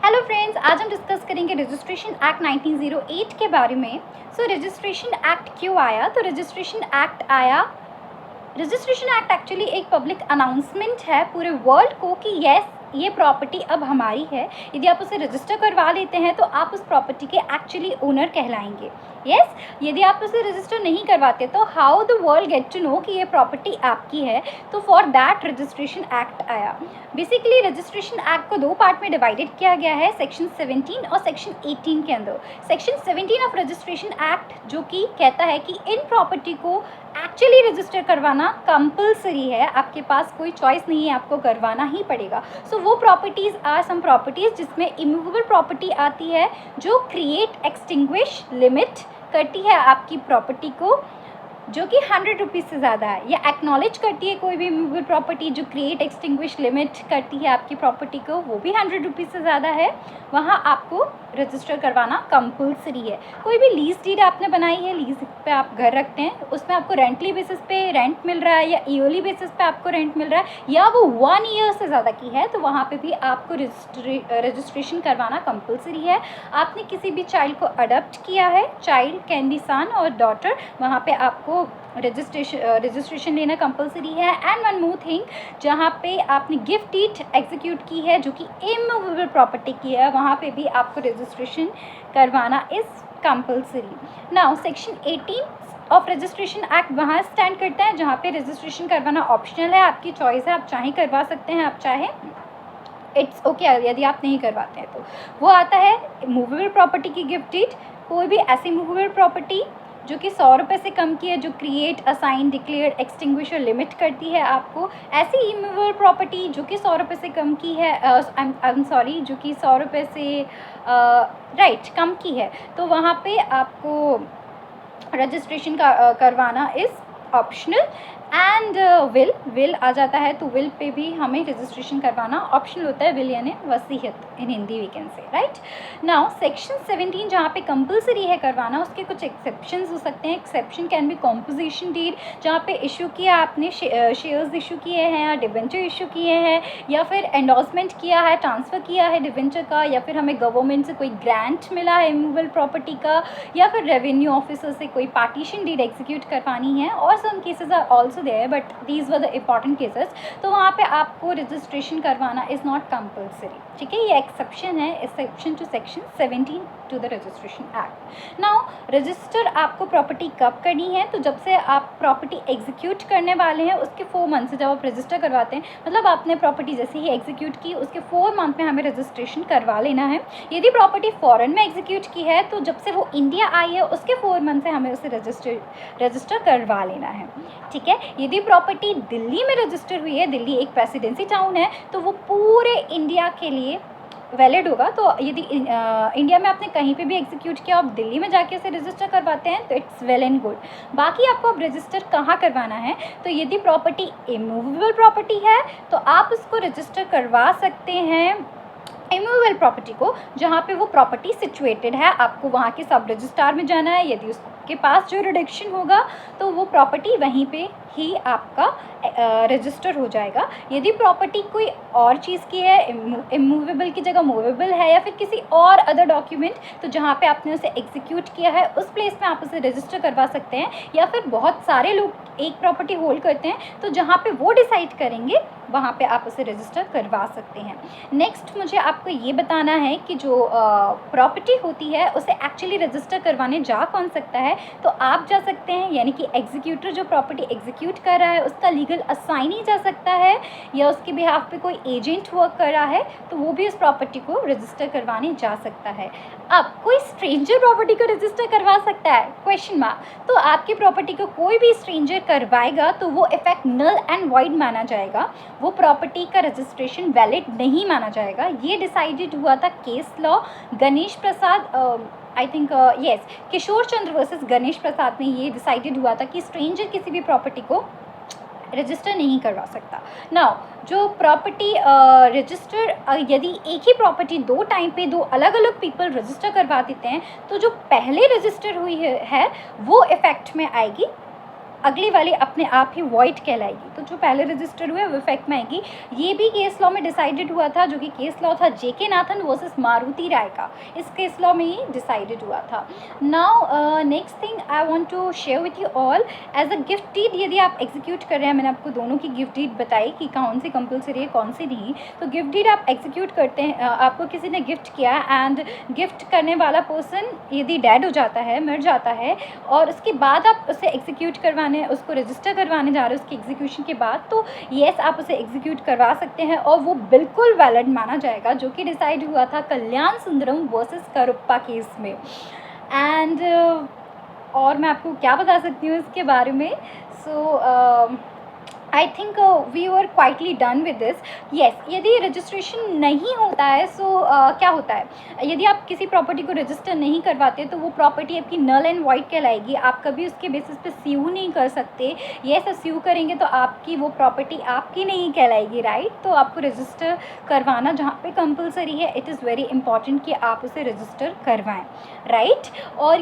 Hello friends, आज हम discuss करेंगे रजिस्ट्रेशन एक्ट 1908 के बारे में। रजिस्ट्रेशन एक्ट क्यों आया? तो रजिस्ट्रेशन एक्ट एक्चुअली एक पब्लिक अनाउंसमेंट है पूरे वर्ल्ड को कि यस, ये प्रॉपर्टी अब हमारी है। यदि आप उसे रजिस्टर करवा लेते हैं तो आप उस प्रॉपर्टी के एक्चुअली ओनर कहलाएंगे। यस, यदि आप उसे रजिस्टर नहीं करवाते तो how the world get to know कि ये प्रॉपर्टी आपकी है? तो फॉर दैट रजिस्ट्रेशन एक्ट आया। बेसिकली रजिस्ट्रेशन एक्ट को दो पार्ट में डिवाइडेड किया गया है, सेक्शन 17 और सेक्शन 18 के अंदर। सेक्शन 17 ऑफ रजिस्ट्रेशन एक्ट जो कि कहता है कि इन प्रॉपर्टी को एक्चुअली रजिस्टर करवाना कंपलसरी है, आपके पास कोई चॉइस नहीं है, आपको करवाना ही पड़ेगा। सो वो प्रॉपर्टीज़ आर सम प्रॉपर्टीज़ जिसमें इमूवेबल प्रॉपर्टी आती है जो क्रिएट, एक्सटिंग्विश, लिमिट करती है आपकी प्रॉपर्टी को, जो कि 100 रुपीज़ से ज़्यादा है, या एक्नॉलेज करती है कोई भी इमूवेबल प्रॉपर्टी जो क्रिएट, एक्सटिंग्विश, लिमिट करती है आपकी प्रॉपर्टी को, वो भी 100 रुपीज़ से ज़्यादा है, वहाँ आपको रजिस्टर करवाना कंपलसरी है। कोई भी लीज डीड आपने बनाई है, लीज पे आप घर रखते हैं, उसमें आपको रेंटली बेसिस पे रेंट मिल रहा है या ईयरली बेसिस पे आपको रेंट मिल रहा है, या वो 1 ईयर से ज़्यादा की है, तो वहाँ पे भी आपको रजिस्ट्रेशन करवाना कंपलसरी है। आपने किसी भी चाइल्ड को अडॉप्ट किया है, चाइल्ड कैन बी सन और डॉटर, वहाँ पे आपको रजिस्ट्रेशन लेना कंपलसरी है। एंड वन मोर थिंग, जहाँ पे आपने गिफ्ट डीड एग्जीक्यूट की है जो कि इमूवेबल प्रॉपर्टी की है, वहाँ पे भी आपको रजिस्ट्रेशन करवाना is compulsory. Now section 18 of registration act वहाँ स्टैंड करता है जहाँ पे रजिस्ट्रेशन करवाना ऑप्शनल है, आपकी चॉइस है, आप चाहे करवा सकते हैं, आप चाहे इट्स ओके यदि आप नहीं करवाते हैं तो। वो आता है मूवेबल प्रॉपर्टी की गिफ्ट डीड, कोई भी ऐसी मूवेबल प्रॉपर्टी जो कि 100 रुपये से कम की है, जो क्रिएट, असाइन, डिक्लेयर, एक्सटिंग्विश और लिमिट करती है आपको। ऐसी इमूवेबल प्रॉपर्टी जो कि 100 रुपये से कम की है, जो कि 100 रुपये से कम की है, तो वहाँ पे आपको रजिस्ट्रेशन करवाना इज़ ऑप्शनल। एंड विल आ जाता है, तो विल पे भी हमें रजिस्ट्रेशन करवाना ऑप्शनल होता है। विल यानी वसीयत in Hindi we can say, right. Now section 17 जहाँ पे कंपलसरी है करवाना, उसके कुछ एक्सेप्शंस हो सकते हैं। Exception can be composition deed, जहाँ पे इशू किया आपने, शेयर्स इशू किए हैं या डिवेंचर इशू किए हैं, या फिर एंडोर्समेंट किया है, ट्रांसफ़र किया है डिवेंचर का, या फिर हमें गवर्नमेंट से कोई ग्रांट मिला है इमूवेबल प्रॉपर्टी का, या फिर रेवेन्यू ऑफिसर से कोई पार्टीशन डीड एग्जीक्यूट करवानी है। और some cases are also there but these were the important cases, तो वहाँ पे आपको रजिस्ट्रेशन करवाना इज़ नॉट कंपलसरी। ठीक है, ये एक्सेप्शन है, exception to section 17 to the registration act. Now register आपको प्रॉपर्टी कब करनी है? तो जब से आप प्रॉपर्टी एग्जीक्यूट करने वाले हैं उसके 4 मंथ से जब आप रजिस्टर करवाते हैं, मतलब आपने प्रॉपर्टी जैसे ही एग्जीक्यूट की उसके 4 मंथ में हमें रजिस्ट्रेशन करवा लेना है। यदि प्रॉपर्टी फॉरेन में एग्जीक्यूट की है तो जब से वो इंडिया आई है उसके 4 मंथ से हमें उसे रजिस्टर करवा लेना है। ठीक है, यदि प्रॉपर्टी दिल्ली में रजिस्टर हुई है, दिल्ली एक प्रेसिडेंसी टाउन है, तो वो पूरे इंडिया के लिए वैलिड होगा। तो यदि इंडिया में आपने कहीं पे भी एग्जीक्यूट किया, आप दिल्ली में जाके उसे रजिस्टर करवाते हैं तो इट्स वेल एंड गुड। बाकी आपको अब रजिस्टर कहाँ करवाना है? तो यदि प्रॉपर्टी इमूवेबल प्रॉपर्टी है तो आप उसको रजिस्टर करवा सकते हैं इमूवेबल प्रॉपर्टी को जहाँ पे वो प्रॉपर्टी सिचुएटेड है। आपको वहाँ के सब रजिस्ट्रार में जाना है, यदि उसके पास जो रिडक्शन होगा तो वो प्रॉपर्टी वहीं पे ही आपका रजिस्टर हो जाएगा। यदि प्रॉपर्टी कोई और चीज़ की है, इमूवेबल की जगह मूवेबल है, या फिर किसी और अदर डॉक्यूमेंट, तो जहाँ पे आपने उसे एग्जीक्यूट किया है उस प्लेस में आप उसे रजिस्टर करवा सकते हैं। या फिर बहुत सारे लोग एक प्रॉपर्टी होल्ड करते हैं, तो जहाँ पे वो डिसाइड करेंगे वहाँ पे आप उसे रजिस्टर करवा सकते हैं। नेक्स्ट मुझे आपको ये बताना है कि जो प्रॉपर्टी होती है उसे एक्चुअली रजिस्टर करवाने जा कौन सकता है? तो आप जा सकते हैं, यानी कि एग्जीक्यूटर जो प्रॉपर्टी एग्जीक्यूट कर रहा है उसका लीगल असाइनी जा सकता है, या उसके बिहाफ पे कोई एजेंट वर्क कर रहा है तो वो भी उस प्रॉपर्टी को रजिस्टर करवाने जा सकता है। अब कोई स्ट्रेंजर प्रॉपर्टी को रजिस्टर करवा सकता है? Question mark. तो आपकी प्रॉपर्टी को कोई भी स्ट्रेंजर करवाएगा तो वो इफेक्ट नल एंड वॉइड माना जाएगा, वो प्रॉपर्टी का रजिस्ट्रेशन वैलिड नहीं माना जाएगा। ये डिसाइडेड हुआ था case law Ganesh Prasad, I think yes, Kishore Chandra versus Ganesh Prasad में ये डिसाइडेड हुआ था कि स्ट्रेंजर किसी भी प्रॉपर्टी को रजिस्टर नहीं करवा सकता। नाउ जो प्रॉपर्टी रजिस्टर, यदि एक ही प्रॉपर्टी 2 टाइम पे 2 अलग अलग पीपल रजिस्टर करवा देते हैं तो जो पहले रजिस्टर हुई है वो इफेक्ट में आएगी, अगली वाली अपने आप ही वॉइड कहलाएगी। तो जो पहले रजिस्टर हुए वो इफेक्ट में आएगी। ये भी केस लॉ में डिसाइडेड हुआ था, जो कि केस लॉ था जेके नाथन वर्सेस मारुति राय का। इस केस लॉ में ही डिसाइडेड हुआ था। Now next thing I want to share with you all, as a gift deed यदि आप एग्जीक्यूट कर रहे हैं, मैंने आपको दोनों की गिफ्ट डीड बताई कि कौन सी कंपलसरी है कौन सी नहीं। तो गिफ्ट डीड आप एग्जीक्यूट करते हैं, आपको किसी ने गिफ्ट किया एंड गिफ्ट करने वाला पर्सन यदि डेड हो जाता है, मर जाता है, और उसके बाद आप उसे एग्जीक्यूट करवाने, उसको रजिस्टर करवाने जा रहे हो उसकी एग्जीक्यूशन के बाद, तो येस आप उसे एग्जीक्यूट करवा सकते हैं और वो बिल्कुल वैलिड माना जाएगा, जो कि डिसाइड हुआ था कल्याण सुंदरम वर्सेस करुप्पा केस में। एंड और मैं आपको क्या बता सकती हूँ इसके बारे में। So I think we were quietly done with this. Yes, यदि रजिस्ट्रेशन नहीं होता है क्या होता है, यदि आप किसी प्रॉपर्टी को रजिस्टर नहीं करवाते तो वो प्रॉपर्टी आपकी नल एंड वाइड कहलाएगी। आप कभी उसके बेसिस पे स्यू नहीं कर सकते। येस, स्यू करेंगे तो आपकी वो प्रॉपर्टी आपकी नहीं कहलाएगी, राइट। तो आपको रजिस्टर करवाना जहाँ पे कंपलसरी है, इट इज़ वेरी इंपॉर्टेंट कि आप उसे रजिस्टर करवाएं, राइट। और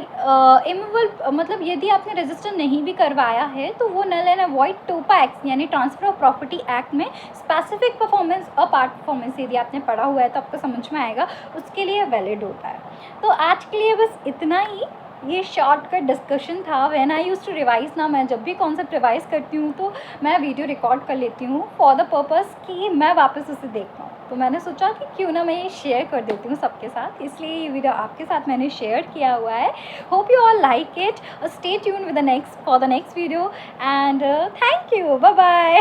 इमूवेबल मतलब यदि आपने रजिस्टर नहीं भी करवाया है तो वो नल एंड वॉइड टोपा एक्ट यानी ट्रांसफर ऑफ प्रॉपर्टी एक्ट में स्पेसिफिक परफॉर्मेंस और पार्ट परफॉर्मेंस यदि आपने पढ़ा हुआ है तो आपको समझ में आएगा, उसके लिए वैलिड होता है। तो आज के लिए बस इतना ही, ये शॉर्टकट डिस्कशन था। When I use to revise ना, मैं जब भी कॉन्सेप्ट रिवाइज करती हूँ तो मैं वीडियो रिकॉर्ड कर लेती हूँ फॉर द पर्पज़ कि मैं वापस उसे देख पाऊँ। तो मैंने सोचा कि क्यों ना मैं ये शेयर कर देती हूँ सबके साथ, इसलिए ये वीडियो आपके साथ मैंने शेयर किया हुआ है। Hope you all like it. Stay tuned with the next for the next video and thank you, bye bye.